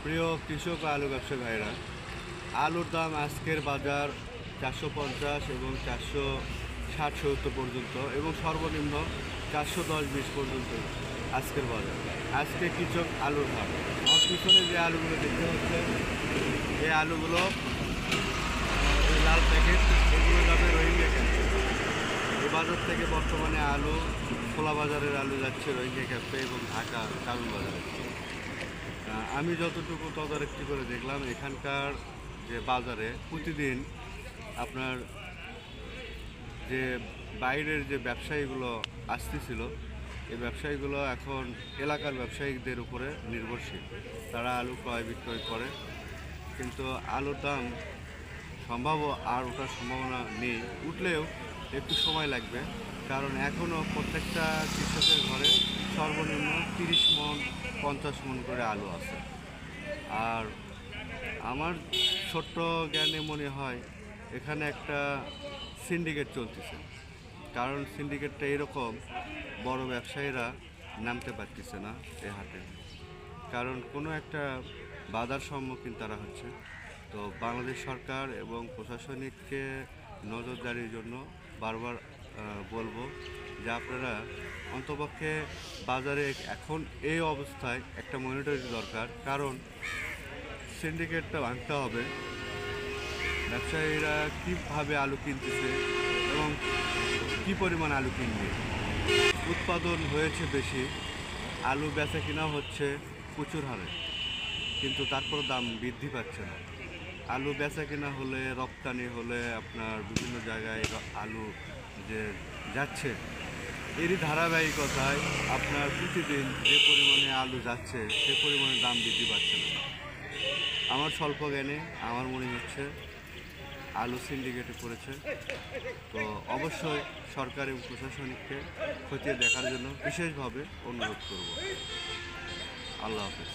প্রিয় কৃষক ও আলু ব্যবসায়ী ভাইরা, আলুর দাম আজকের বাজার 450 এবং 460-70 পর্যন্ত এবং সর্বনিম্ন 410-20 পর্যন্ত আজকের বাজার। আজকে কৃষক আলুর হাট। আমার পিছনে যে আলুগুলো দেখতে হচ্ছে, এই আলুগুলো লাল প্যাকেট, এগুলো যাবে রোহিঙ্গা ক্যাম্পে। এই বাজার থেকে বর্তমানে আলু, খোলা বাজারের আলু যাচ্ছে রোহিঙ্গা ক্যাম্পে এবং ঢাকা টাউন বাজারে। আমি যতটুকু তদারকি করে দেখলাম, এখানকার যে বাজারে প্রতিদিন আপনার যে বাইরের যে ব্যবসায়ীগুলো আসতেছিল, এই ব্যবসায়ীগুলো এখন এলাকার ব্যবসায়ীদের উপরে নির্ভরশীল। তারা আলু ক্রয় বিক্রয় করে, কিন্তু আলুর দাম সম্ভাব্য আর ওঠার সম্ভাবনা নেই। উঠলেও একটু সময় লাগবে, কারণ এখনও প্রত্যেকটা কৃষকের ঘরে সর্বনিম্ন 30 মণ 50 মণ করে আলু আছে। আর আমার ছোট্ট জ্ঞানে মনে হয় এখানে একটা সিন্ডিকেট চলতেছে, কারণ সিন্ডিকেটটা এরকম, বড় ব্যবসায়ীরা নামতে পারতেছে না এই হাটে, কারণ কোনো একটা বাধার সম্মুখীন তারা হচ্ছে। তো বাংলাদেশ সরকার এবং প্রশাসনিককে নজরদারির জন্য বারবার বলবো যে আপনারা অন্তপক্ষে বাজারে এখন এই অবস্থায় একটা মনিটরিং দরকার, কারণ সিন্ডিকেটটা ভাঙতে হবে। ব্যবসায়ীরা কীভাবে আলু কিনতেছে এবং কী পরিমাণ আলু কিনবে। উৎপাদন হয়েছে বেশি, আলু বেচা কিনা হচ্ছে প্রচুর হারে, কিন্তু তারপর দাম বৃদ্ধি পাচ্ছে না। আলু বেচা কিনা হলে, রপ্তানি হলে, আপনার বিভিন্ন জায়গায় আলু যে যাচ্ছে, এরই ধারাবাহিকতায় আপনার প্রতিদিন যে পরিমাণে আলু যাচ্ছে সে পরিমাণে দাম বৃদ্ধি পাচ্ছে না। আমার স্বল্প জ্ঞানে আমার মনে হচ্ছে আলু সিন্ডিকেটে পড়েছে। তো অবশ্যই সরকার এবং প্রশাসনিককে খতিয়ে দেখার জন্য বিশেষভাবে অনুরোধ করব। আল্লাহ হাফেজ।